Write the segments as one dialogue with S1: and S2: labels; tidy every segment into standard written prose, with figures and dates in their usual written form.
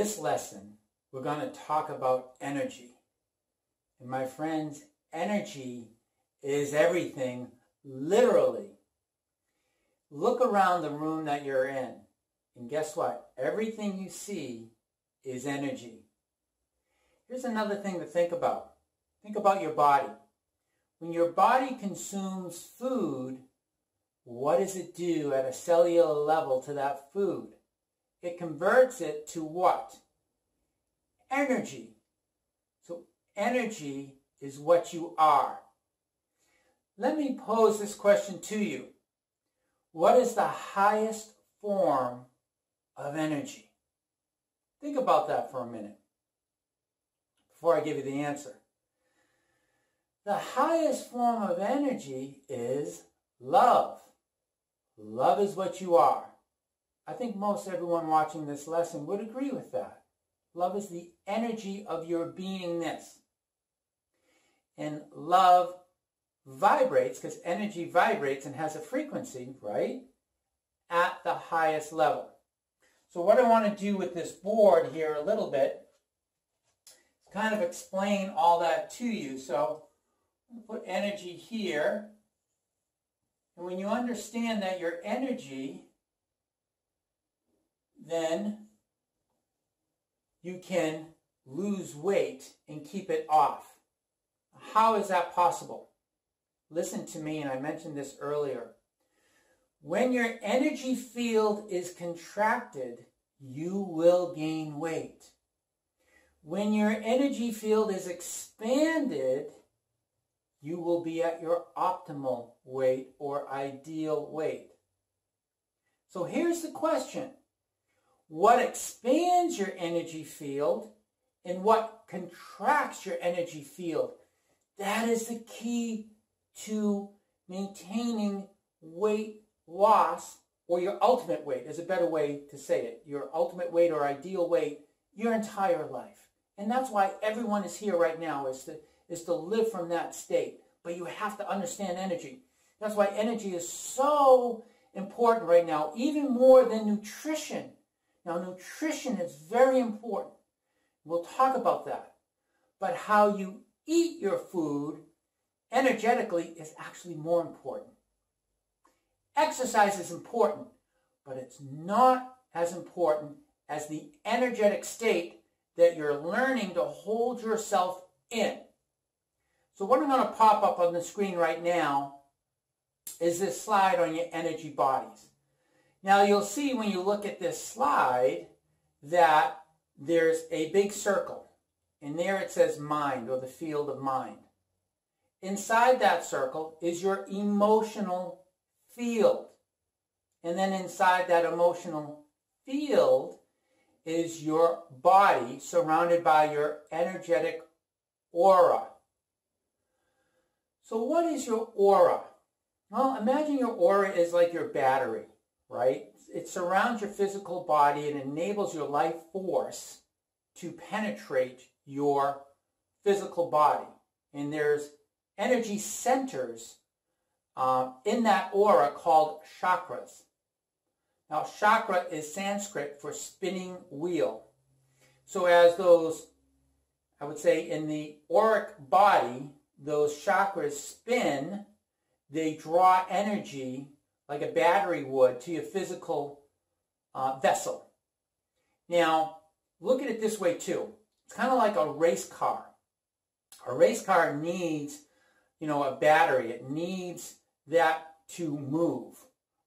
S1: this lesson, we're going to talk about energy. And my friends, energy is everything, literally. Look around the room that you're in, and guess what? Everything you see is energy. Here's another thing to think about. Think about your body. When your body consumes food, what does it do at a cellular level to that food? It converts it to what? Energy. So energy is what you are. Let me pose this question to you. What is the highest form of energy? Think about that for a minute before I give you the answer. The highest form of energy is love. Love is what you are. I think most everyone watching this lesson would agree with that. Love is the energy of your beingness. And love vibrates, because energy vibrates and has a frequency, right, at the highest level. So what I want to do with this board here a little bit is kind of explain all that to you. So I'm going to put energy here. And when you understand that your energy, then you can lose weight and keep it off. How is that possible? Listen to me, and I mentioned this earlier. When your energy field is contracted, you will gain weight. When your energy field is expanded, you will be at your optimal weight or ideal weight. So here's the question. What expands your energy field and what contracts your energy field? That is the key to maintaining weight loss, or your ultimate weight is a better way to say it. Your ultimate weight or ideal weight your entire life. And that's why everyone is here right now, is to live from that state. But you have to understand energy. That's why energy is so important right now, even more than nutrition. Now, nutrition is very important. We'll talk about that. But how you eat your food energetically is actually more important. Exercise is important, but it's not as important as the energetic state that you're learning to hold yourself in. So what I'm going to pop up on the screen right now is this slide on your energy bodies. Now you'll see when you look at this slide that there's a big circle. And there it says mind, or the field of mind. Inside that circle is your emotional field. And then inside that emotional field is your body surrounded by your energetic aura. So what is your aura? Well, imagine your aura is like your battery, right? It surrounds your physical body and enables your life force to penetrate your physical body. And there's energy centers in that aura called chakras. Now, chakra is Sanskrit for spinning wheel. So as those, I would say, in the auric body, those chakras spin, they draw energy like a battery would to your physical vessel. Now, look at it this way too. It's kind of like a race car. A race car needs, a battery. It needs that to move.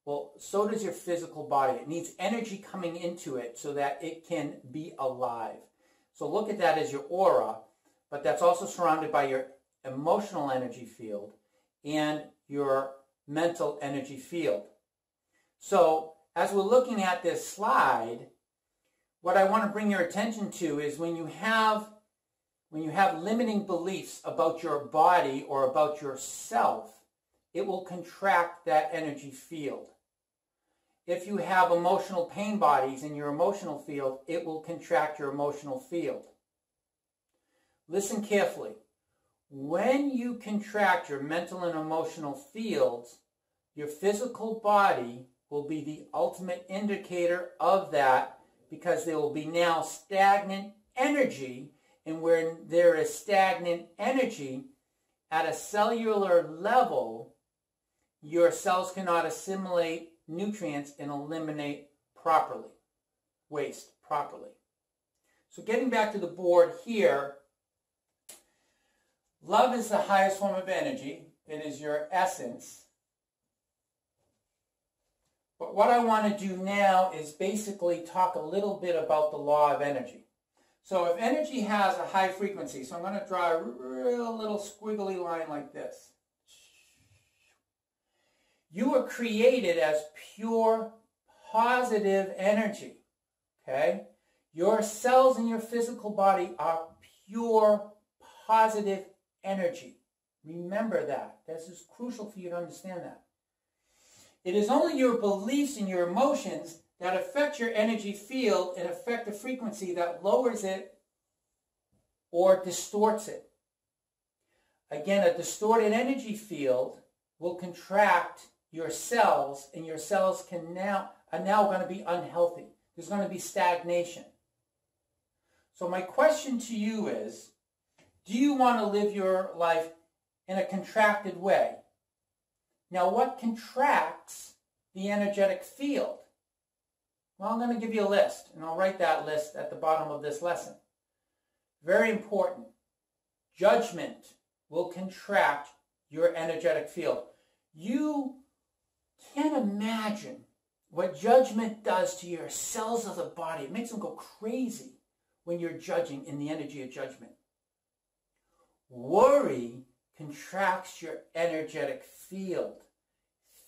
S1: Well, so does your physical body. It needs energy coming into it so that it can be alive. So look at that as your aura, but that's also surrounded by your emotional energy field and your mental energy field. So as we're looking at this slide, what I want to bring your attention to is when you have limiting beliefs about your body or about yourself, it will contract that energy field. If you have emotional pain bodies in your emotional field, it will contract your emotional field. Listen carefully. When you contract your mental and emotional fields, your physical body will be the ultimate indicator of that, because there will be now stagnant energy, and where there is stagnant energy at a cellular level, your cells cannot assimilate nutrients and eliminate properly, waste properly. So getting back to the board here, love is the highest form of energy. It is your essence. But what I want to do now is basically talk a little bit about the law of energy. So if energy has a high frequency, so I'm going to draw a real little squiggly line like this. You were created as pure positive energy, okay? Your cells in your physical body are pure positive energy. Remember that. This is crucial for you to understand that. It is only your beliefs and your emotions that affect your energy field and affect the frequency that lowers it or distorts it. Again, a distorted energy field will contract your cells, and your cells are now going to be unhealthy. There's going to be stagnation. So my question to you is, do you want to live your life in a contracted way? Now, what contracts the energetic field? Well, I'm going to give you a list, and I'll write that list at the bottom of this lesson. Very important. Judgment will contract your energetic field. You can't imagine what judgment does to your cells of the body. It makes them go crazy when you're judging in the energy of judgment. Worry contracts your energetic field.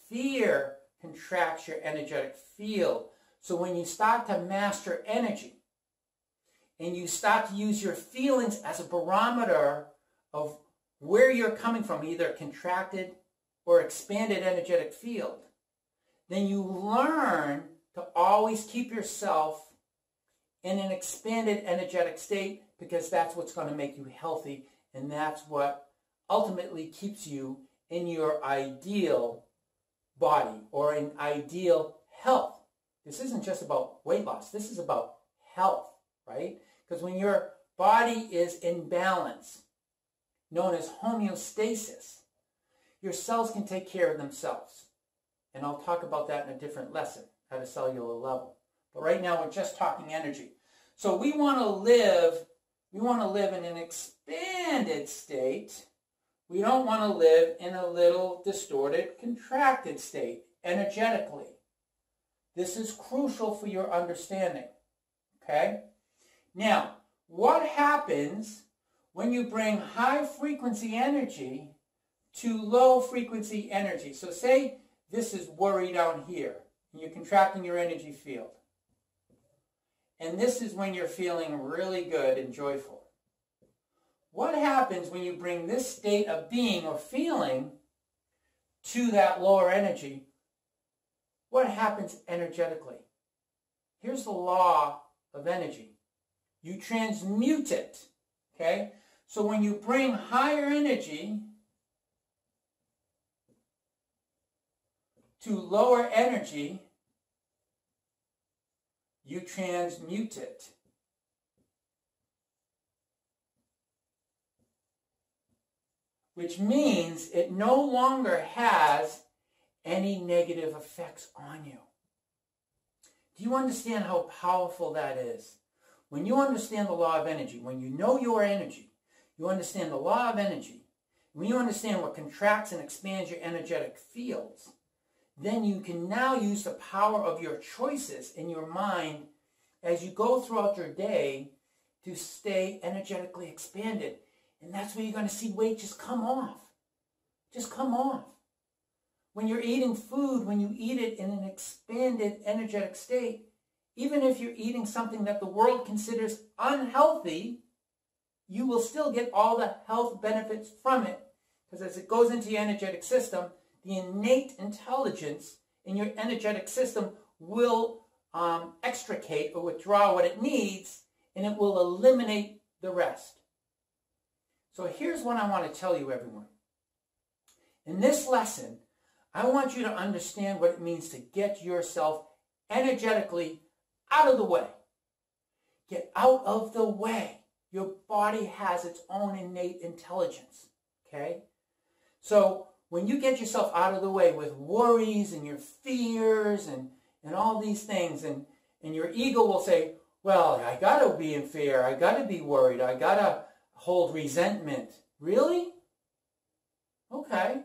S1: Fear contracts your energetic field. So when you start to master energy and you start to use your feelings as a barometer of where you're coming from, either contracted or expanded energetic field, then you learn to always keep yourself in an expanded energetic state, because that's what's going to make you healthy, and that's what ultimately keeps you in your ideal body or in ideal health. This isn't just about weight loss. This is about health, right? Because when your body is in balance, known as homeostasis, your cells can take care of themselves. And I'll talk about that in a different lesson at a cellular level. But right now we're just talking energy. So we want to live in an expanded state. We don't want to live in a little distorted, contracted state energetically. This is crucial for your understanding. Okay? Now, what happens when you bring high frequency energy to low frequency energy? So say this is worry down here, and you're contracting your energy field. And this is when you're feeling really good and joyful. What happens when you bring this state of being or feeling to that lower energy? What happens energetically? Here's the law of energy. You transmute it, okay? So when you bring higher energy to lower energy, you transmute it. Which means it no longer has any negative effects on you. Do you understand how powerful that is? When you understand the law of energy, when you know your energy, you understand the law of energy, when you understand what contracts and expands your energetic fields, then you can now use the power of your choices in your mind as you go throughout your day to stay energetically expanded. And that's where you're going to see weight just come off. Just come off. When you're eating food, when you eat it in an expanded energetic state, even if you're eating something that the world considers unhealthy, you will still get all the health benefits from it. Because as it goes into your energetic system, the innate intelligence in your energetic system will extricate or withdraw what it needs, and it will eliminate the rest. So here's what I want to tell you, everyone. In this lesson, I want you to understand what it means to get yourself energetically out of the way. Get out of the way. Your body has its own innate intelligence, okay? So when you get yourself out of the way with worries and your fears and all these things, and your ego will say, well, I got to be in fear. I got to be worried. I got to hold resentment. Really? Okay.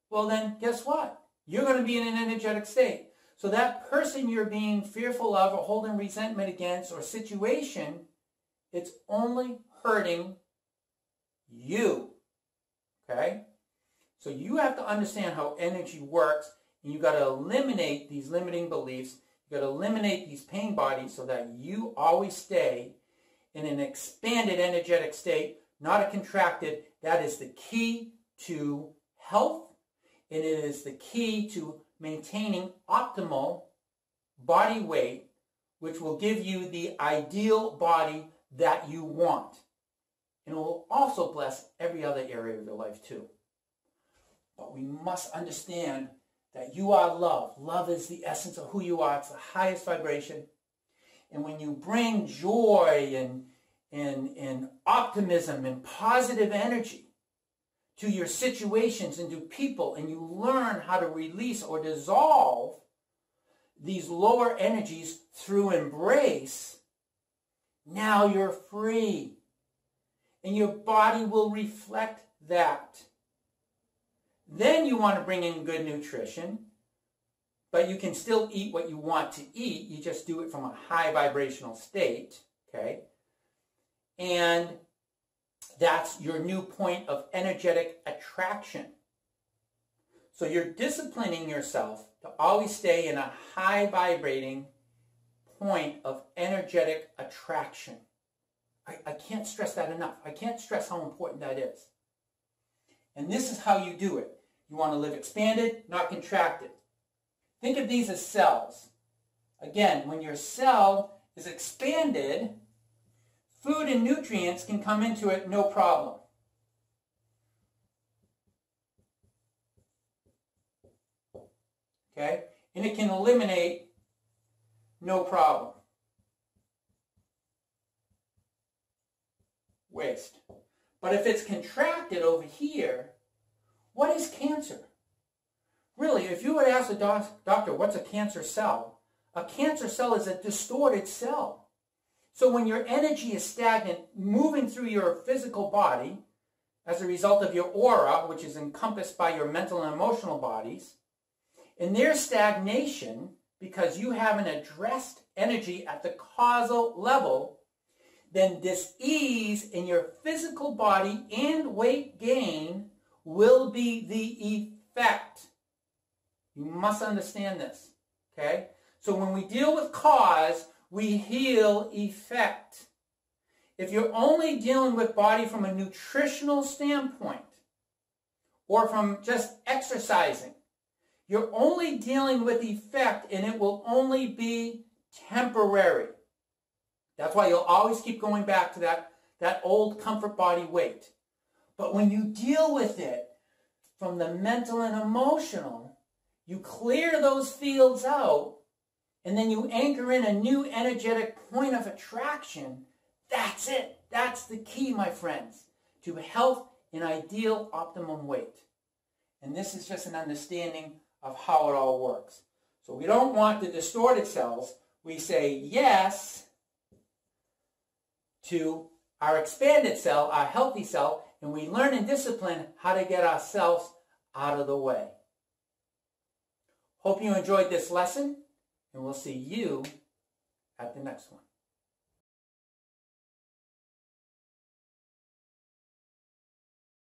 S1: Well, then guess what? You're going to be in an energetic state. So that person you're being fearful of or holding resentment against or situation, it's only hurting you. Okay? So you have to understand how energy works, and you got to eliminate these limiting beliefs. You got to eliminate these pain bodies so that you always stay in an expanded energetic state, not a contracted. That is the key to health, and it is the key to maintaining optimal body weight, which will give you the ideal body that you want. And it will also bless every other area of your life too. But we must understand that you are love. Love is the essence of who you are. It's the highest vibration. And when you bring joy and optimism and positive energy to your situations and to people, and you learn how to release or dissolve these lower energies through embrace, now you're free. And your body will reflect that. Then you want to bring in good nutrition, but you can still eat what you want to eat. You just do it from a high vibrational state, okay? And that's your new point of energetic attraction. So you're disciplining yourself to always stay in a high vibrating point of energetic attraction. I can't stress that enough. I can't stress how important that is. And this is how you do it. You want to live expanded, not contracted. Think of these as cells. Again, when your cell is expanded, food and nutrients can come into it no problem. Okay? And it can eliminate no problem. Waste. But if it's contracted over here, what is cancer? Really, if you would ask the doctor, what's a cancer cell? A cancer cell is a distorted cell. So when your energy is stagnant, moving through your physical body, as a result of your aura, which is encompassed by your mental and emotional bodies, and there's stagnation because you haven't addressed energy at the causal level, then dis-ease in your physical body and weight gain will be the effect. You must understand this, okay? So when we deal with cause, we heal effect. If you're only dealing with body from a nutritional standpoint or from just exercising, you're only dealing with effect, and it will only be temporary. That's why you'll always keep going back to that old comfort body weight. But when you deal with it from the mental and emotional, you clear those fields out, and then you anchor in a new energetic point of attraction. That's it. That's the key, my friends, to health and ideal optimum weight. And this is just an understanding of how it all works. So we don't want the distorted cells. We say yes to our expanded cell, our healthy cell, and we learn and discipline how to get ourselves out of the way. Hope you enjoyed this lesson, and we'll see you at the next one.